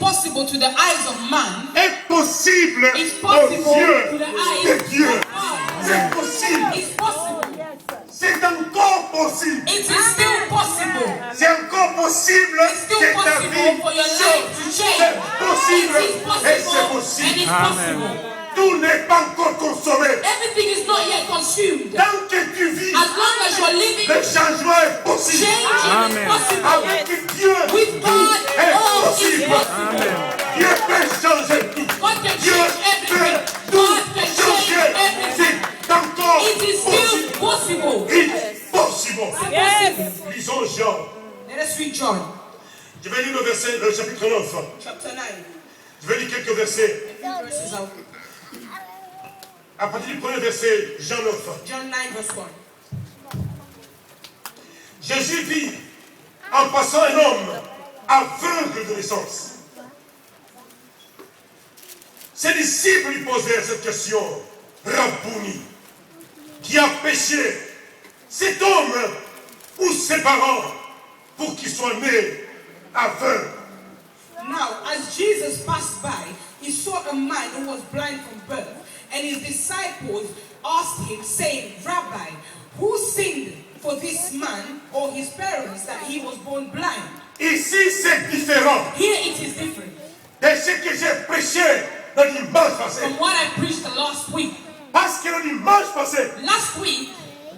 impossible to the eyes of man est possible is aux possible yeux to the de eyes Dieu. of God. C'est possible. It's possible. C'est encore possible. It is still possible. C'est encore possible It's still que ta possible vie for your life change. to change. C'est possible It is possible et c'est and possible. it's possible. Tout n'est pas encore consommé. Everything is not yet consumed. Tant que tu vis, As long as you're living, le changement est possible. changing is possible. Avec Dieu, With tout God, est all is possible. possible. Dieu peut changer tout. God can Dieu change peut everything. tout God can change changer. everything. C'est encore It is possible. still possible. It's possible. Possible. Lisons Jean. Let us read John Je vais lire le chapitre 9. chapter 9. Je vais lire quelques versets. Verses out. À partir du premier verset, Jean 9. John 9 verse 1. Jésus vit en passant un homme aveugle de naissance. Ses disciples lui posèrent cette question: Rabbouni, qui a péché, cet homme ou ses parents, pour qu'il soit né aveugle? Now, as Jesus passed by, he saw a man who was blind from birth, and his disciples asked him, saying, Rabbi, who sinned for this man or his parents that he was born blind? Ici, c'est différent Here it is different de ce que j'ai prêché le dimanche passé. from what I preached the last week. Parce que le dimanche passé, Last week,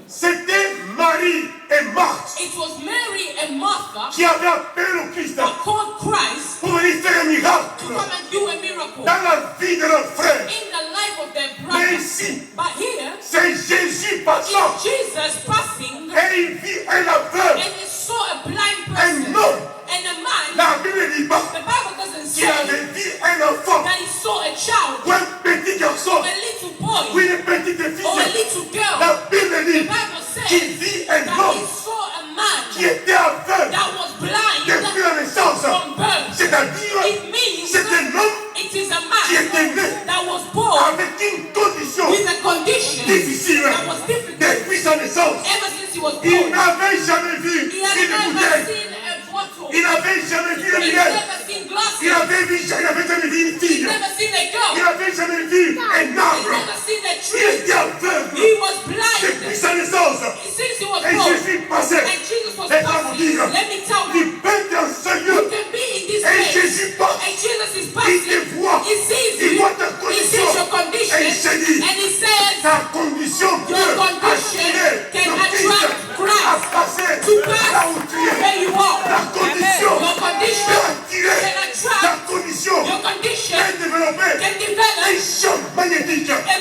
c'était Marie et Marthe it was Mary and Martha qui avaient appelé le Christ that called Christ pour venir faire un to miracle come and do a miracle dans la vie de leur frère. in the life of their Mais brother. ici, But here, c'est Jésus passant it's Jesus passing, et il vit un aveugle, and he saw a blind un person homme. and a man. La Bible ne dit pas The Bible doesn't qu'il say avait vu un enfant that he saw a child ou un petit garçon or a little boy ou une petite or a fille. little girl. La Bible The dit Bible qu'il says vit un that homme he saw a man qui était aveugle that was blind depuis la naissance. from birth. C'est-à-dire, It means c'est un homme it is a qui man était né that was born avec une condition with a condition difficile that was difficult depuis sa naissance. ever since he was Il born. n'avait jamais vu He had une never bouteille. seen a bottle. Il n'avait jamais vu le He miel. never seen glasses. Il n'avait jamais vu une He fille. never seen a Il girl. n'avait jamais vu un He arbre. never seen a Il tree. était aveugle He was blind depuis sa naissance. since he was Et born. Jésus passait. And Jesus was Laisse-moi vous passing. dire, Let me tell tu you, peux être dans ce you lieu. can be in this Et place. Jésus passe. And Jesus is Il passing. te voit. He sees Il you. voit ta He condition. sees your condition. Et il se dit, And he says, ta condition peut your condition attirer can le Christ attract à Christ passer to là où pass tu es. where you are. Ta condition Your condition peut attirer. can attract. Ta condition Your condition peut développer can develop un champ magnétique. a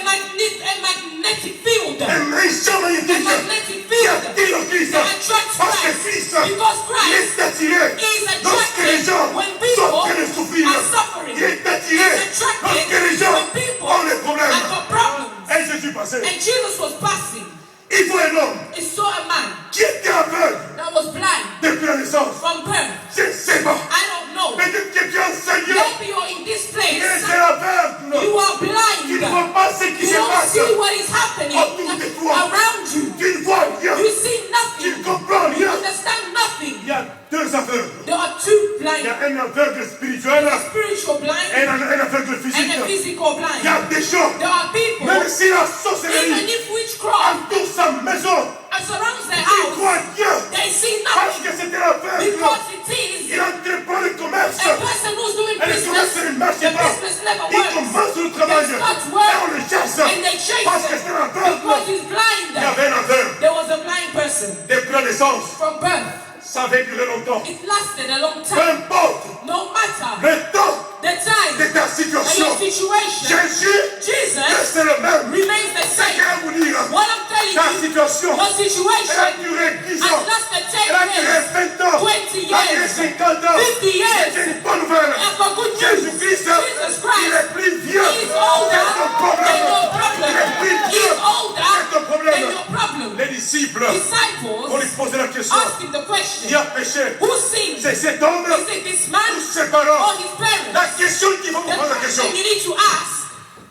magnetic field. Un champ A magnétique magnetic qui field attire le Christ. that attracts Parce que Christ. Christ Because il Christ est attiré is lorsque les attracted gens when sont en people train de souffrir. are suffering. Il est attiré He's attracted lorsque les gens when people ont des problèmes. have got problems. Et Jésus passait. And Jesus was passing. Il voit un homme He saw a man qui était aveugle that was blind depuis la naissance. from birth. Je ne sais pas. I don't know. Peut-être que tu es en Seigneur. Maybe you're in this Mais place. c'est aveugle. You are Tu blind. ne vois pas ce qui You se don't passe. see what is happening Autour de toi. around you. Tu ne vois rien. You see Tu nothing. ne comprends You rien. understand nothing. Il y a deux aveugles. There are two Il y blind. a un aveugle spirituel Spiritual blind et un aveugle and physique. a physical Il blind. y a des gens, There are people, même si la even sorcellerie if witchcraft entoure sa maison, surrounds their il house, croit Dieu they see parce nothing que c'était l'aveugle. because it is Il entreprend le commerce. a person who's doing Et le commerce business. ne marche The pas. business never Il works. commence le travail They et start work on le chasse and they chase parce que him c'est l'aveugle. because he's Il y blind. avait un aveugle. There was a blind person Depuis la naissance, from birth. ça avait duré longtemps. It lasted a long Peu time. importe No matter le temps the time de ta and situation, your situation, Jésus Jesus reste le même. remains the C'est ce que same. je vous dire. What I'm telling Ta you, situation, your elle a situation duré 10 has ans. lasted Elle a 10 duré years, 20 ans. 20 Elle a duré years, 50 ans. 50 years. C'est une bonne nouvelle. And for good news, Jésus-Christ, Jesus Christ, il est plus vieux He is que older ton than problème. your Il problem. est plus He vieux is older que ton than problème. your problem. Les disciples, Disciples on lui posait la question. asked him the Qui question, a péché? who sinned? C'est cet homme Is it this ou man ses parents? or his La parents? question qu'il faut vous The poser la question. question you need to ask,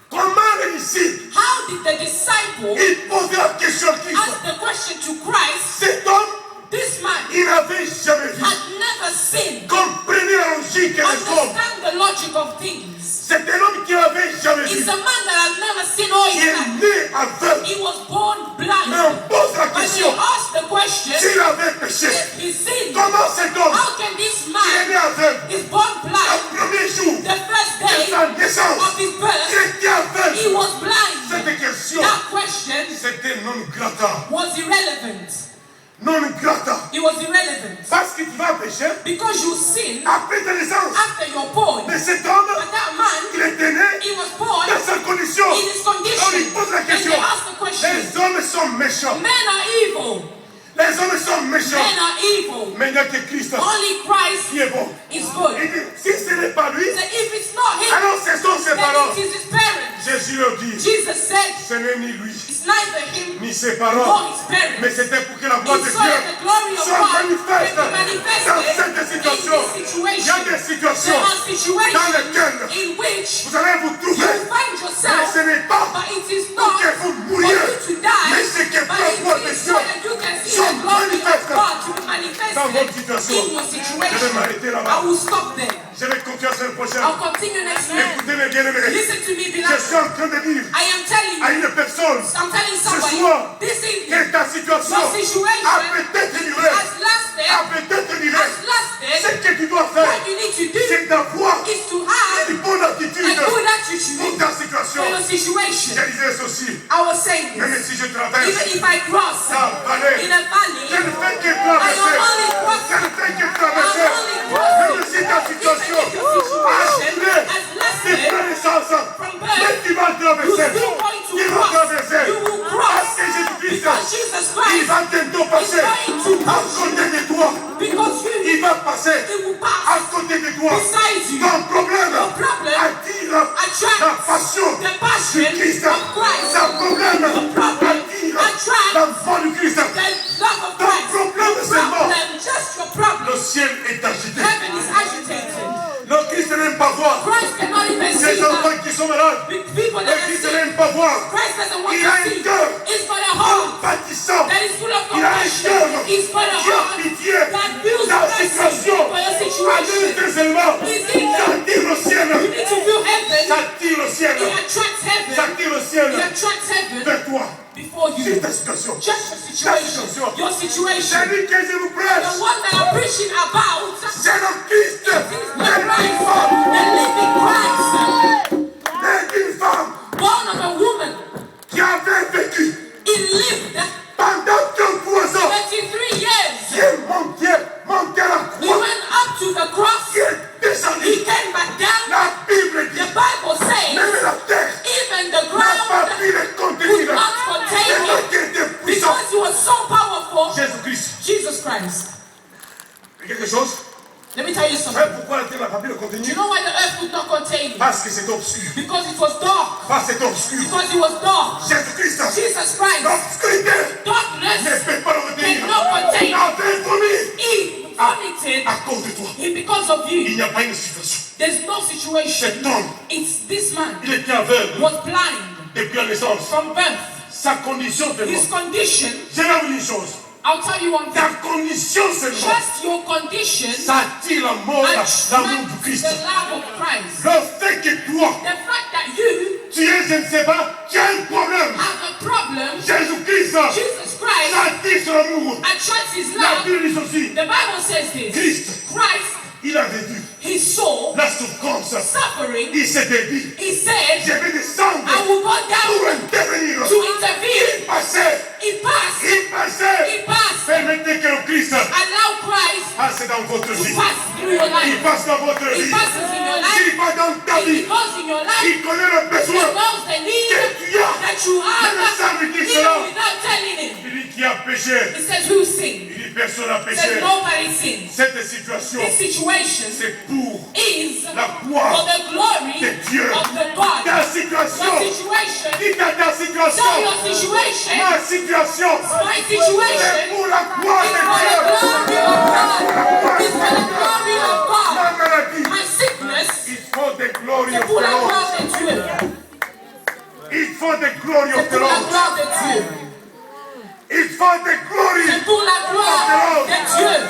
Comment les disciples, how did the disciple ils posaient la question à Christ? ask the question to Christ? Cet homme, This man il n'avait jamais vu. had never sinned. Comprenez la logique des hommes. Understand the logic of things. C'est un homme qui n'avait jamais vu. It's a man that has never seen all Il his est life. né aveugle. He was born Mais blind. on pose la When he question, asked the question, s'il avait péché, if he sinned, comment cet homme how can this qui est né man aveugle, is born le blind? premier jour The first de day sa naissance, of his il birth, était aveugle? he was blind. Cette question, That question c'était non grata. was irrelevant. Non grata. It was irrelevant. Parce que tu vas pécher Because you sin après ta naissance. after you're born. Mais cet homme, But that man, il était né he was born dans sa condition. in his condition. On lui pose la And question. they ask the question, Les hommes sont méchants. men are evil. Les hommes sont méchants. Men are evil. Mais il n'y a que Christ Only Christ qui est bon. is good. Il dit, si ce n'est pas lui, So if it's not him, alors ce sont ses then parents. it is his parents. Jésus leur dit, Jesus said, ce n'est ni lui, it's neither him ni ses nor parents. his parents. Mais c'était pour que la gloire de It's so Dieu that the glory of soit God manifeste can be dans manifested cette situation. in this Il y a situation. des situations There are dans situations lesquelles in which vous allez vous you trouver. find Mais yourself, ce n'est pas but it is pour not que vous for mouriez, you to die, mais c'est que but la gloire de it is Dieu so that you can see soit the glory of manifeste God to be dans manifested votre situation. in your Je vais situation. m'arrêter I là-bas. will stop there. J'avais confiance l'année prochaine. I'll continue next week. Écoutez mes bien-aimés. Listen to me, Je beloved. suis en train de dire I am telling à you, une personne I'm telling somebody, soir, this evening, que ta situation your situation a peut-être duré, has lasted, a peut-être duré. has lasted. Ce que tu dois faire, What you need to do c'est d'avoir is to have une bonne attitude a good pour attitude ta situation. for your situation. Je disais ceci, I was saying même this. si je Even traverse if I cross la vallée, in a valley, je ne fais que I am traverser. only Je crossing. ne fais que I'm traverser. only crossing. Même si ta situation Even if your situation a has des lasted, connaissances, from birth, mais tu vas you're traverser. still going Tu to vas cross. traverser. You will Parce cross. que Jésus-Christ, Because Jesus il Christ va bientôt passer is going to à pass côté de toi. because Il you, va passer it will à pass côté de toi. beside you. Ton problème Your problem attire la attracts passion the du passion Christ. of Christ. Ton problème problem attire attracts la foi du Christ. the love of Ton Christ. problème seulement. Problem, just your problem. Le ciel est agité. Heaven is agitated. Le Christ n'aime pas voir Christ cannot even see ces that. enfants qui sont malades. People Le that are Christ sick. n'aime pas voir Christ doesn't want Il to a un see. cœur It's for the heart bâtissant. that is full of Il a un compassion. cœur It's for the qui a heart pitié that feels dans la mercy situation. for your situation. Allez seulement. Please think Ça that attire le ciel. you need to feel heaven. Ça attire le ciel. It attracts Ça heaven. attire le ciel It attracts heaven vers toi. before you. C'est ta situation. Just your situation. Your situation. Celui que je vous The prêche, one that I'm preaching about c'est le Christ. is the Christ, the living Christ, Né d'une femme born of a woman. qui avait vécu He lived pendant 33 ans. 33 years. Qui est monté à la He croix. went up to the cross. Qui est descendu. He came back down. La Bible dit, The Bible says même la terre even the n'a ground pas pu le contenir. could not contain Tellement him qu'il était puissant. because he was so powerful. Jésus-Christ. Jesus Christ. Et quelque chose. Let me tell you Vous something. savez pourquoi la terre n'a pas pu le Do contenir? you know why the earth could not contain him? Parce que c'est obscur. Because it was dark. Parce que c'est obscur. Because it was dark. Jésus-Christ. Jesus Christ. L'obscurité ne Darkness peut pas le retenir. cannot contain him. Avec vomi. He vomited À cause de toi. it because of you. Il n'y a pas une situation. There's no situation. Cet homme, It's this man il était aveugle was blind depuis la naissance. from birth. Sa condition de His mort. condition, Je vais vous dire une chose. I'll tell you one Ta thing. condition seulement, Just your condition ça attire la mort, l'amour du attracts Christ. the love of Christ. Le fait que toi, The fact that you tu es, je ne sais pas, tu as un problème. have a problem, Jésus-Christ, ça Jesus Christ attire son amour. attracts his La love. Bible dit aussi, The Bible says this. Christ, Christ, il avait vu he saw la souffrance. suffering. Il s'était dit, He said, je vais descendre I will go pour down intervenir. to intervene. Il passait, He passed. il passait. He passed. Permettez que le Christ Allow Christ passe dans votre to vie. pass through your Il life. passe dans votre He vie. passes in your life. Il va dans ta He vie. goes in your life. Il connaît le He besoin knows the need que tu as. that you Même sans have, lui dire even cela. without telling him. Il dit qui a péché. He says, who sinned? Il dit personne n'a He says, péché. nobody sinned. Cette situation, This situation c'est pour is la for gloire the glory de Dieu. of the God. Ta Your situation, situation, dis à ta tell situation, your situation, ma situation, my c'est situation pour la gloire is de for the Dieu. glory of God. It's for the glory of God. Ma maladie, My sickness, il faut des glories c'est au pour la Lord. gloire de Dieu. Il faut des glories C'est au pour la Lord. gloire de Dieu. Il faut des glories. C'est pour la gloire de Dieu.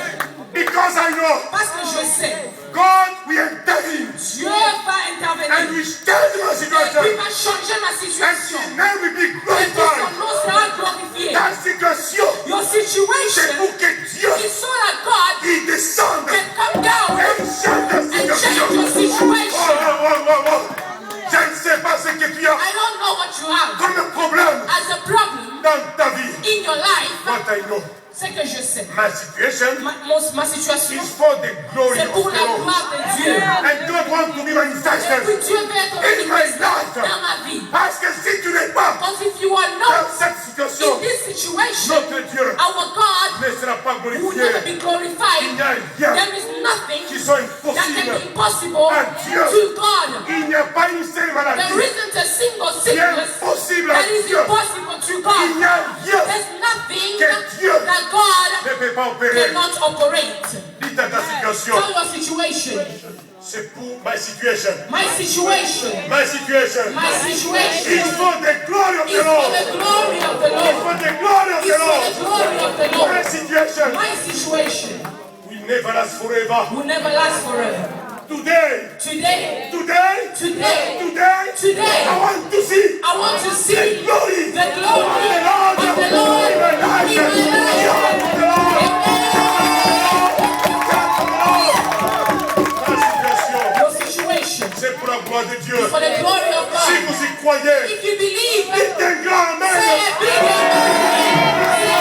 Because I know Parce que je sais, God will intervene Dieu change my Et situation. puis va changer ma And situation. his name will be Et puis glorified. son nom sera glorifié. Ta situation, Your c'est situation pour que Dieu is so that God il descende can come down et change ta and change situation. your situation. Oh. Je ne sais pas ce que tu as I don't know what you have comme problème as a problem dans ta vie. in your life. What I know, C'est que je sais. my situation Ma situation, is for the glory c'est of pour the la Lord. gloire de Dieu. And God wants to be Et manifested puis Dieu veut être in my manifesté life. dans ma vie. Parce que si tu n'es pas Because if you are dans not cette in situation, this situation, notre Dieu our God ne sera pas will glorifié. never be Il glorified. n'y a rien There is nothing qui soit that can impossible. be impossible à Dieu. to God. Il n'y a pas une seule There maladie isn't a single qui est sickness impossible à that is Dieu. impossible to Il God. n'y a rien There's nothing que Dieu that God ne peut pas opérer. cannot operate. Dites à ta situation, Tell your situation. c'est pour my situation. My situation. My situation. My situation Il faut the glory of is the for Lord. the glory of the Il Lord. faut the glory of It's the for Lord. the glory of the My Lord. situation My situation will never last forever. will never last forever. Today, Today, today, today, today, today, I want to see I want to see the glory the glory of the Lord of the Lord in my life. in my life. Of the Lord. Ma situation, Your situation c'est pour la gloire de Dieu. is for the glory of Si God. vous y croyez, If you believe, dites un grand amen. say a big amen. Say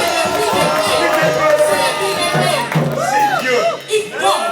a big amen. Say a big amen. Si Dieu If God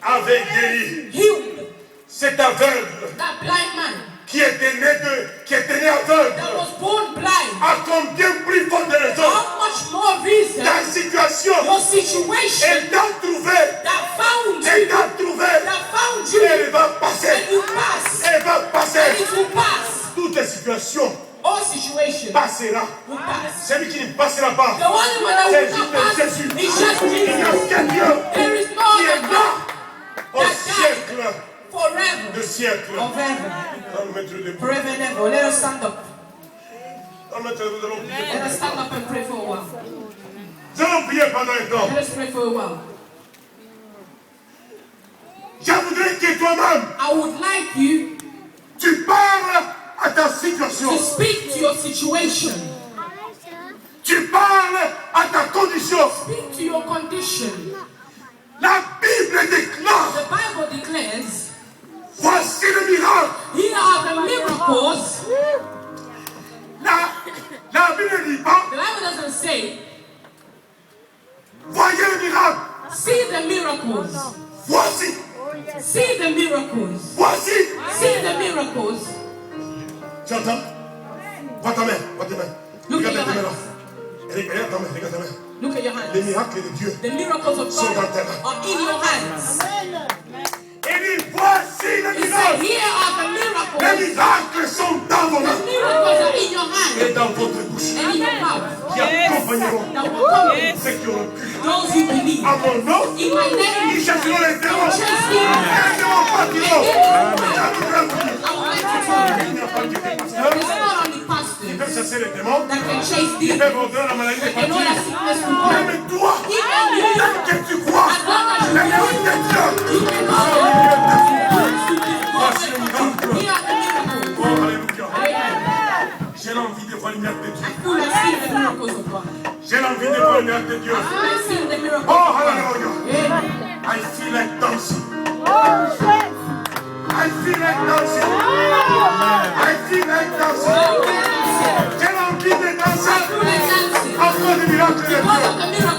avait guéri healed cet aveugle that blind man qui était né aveugle, that was born blind, à combien plus forte raison how much more reason ta situation your situation est à trouver, that found est you, à trouver, that found you, elle va passer, and you pass, elle va and passer. it will pass. Toute les situations All situations passera. will pass. Celui qui ne passera pas, The only one that c'est will not pass juste Jésus. is just Il n'y a Jesus. qu'un Dieu There is no qui est other là God au that siècle died forever, de siècle. of ever, Dans le maître de forever and ever. Let us stand up. Dans le maître de l'eau. Let us stand up and pray for a while. Nous allons prier pendant un temps. Let us pray for a while. Je voudrais que toi-même, I would like you tu parles à ta situation. to speak to your situation. Tu parles à ta condition. Speak to your condition. La Bible déclare, The Bible declares, voici le miracle. here are the miracles. La Bible ne dit pas, The Bible doesn't say, voyez le miracle. see the miracles. Voici, See the miracles. voici. See the miracles. Tu entends? Vois ta main, vois tes mains. Look at Regarde your tes mains là. hands. Regarde ta main, regarde ta main. Look at your Les hands. miracles de Dieu. The miracles of Sont God dans tes mains. are in your hands. Il dit, voici le He said, miracle. here are the Les miracles. miracles sont dans vos The mains miracles are in your et hands dans votre bouche. and in your mouth. Qui accompagneront That will come ceux qui auront cru. those who believe. À mon nom, In my name, ils chercheront les démons. chase Et them. les démons partiront. I J'aimerais vous dire, would like to tell you, il n'y a pas que des pasteurs it's not only qui pastors peuvent chasser les démons, that can chase qui demons. peuvent ordonner la maladie de They know that partir. sickness will go. Mais toi, Even you, tant que tu crois, as long as les you miracles de Dieu you can sont know au milieu de vous. Voici le miracle. Here are the miracles. Oh, alléluia. Amen. J'ai l'envie de voir le miracle de Dieu. I feel like seeing the miracles of God. J'ai l'envie de voir le miracle de Dieu. I feel like seeing the miracles Oh, of God. hallelujah. Amen. I feel like dancing. I feel like dancing. I feel like dancing. I feel like dancing. J'ai l'envie de danser I feel like dancing. à cause du miracle de Because of Dieu. the miracle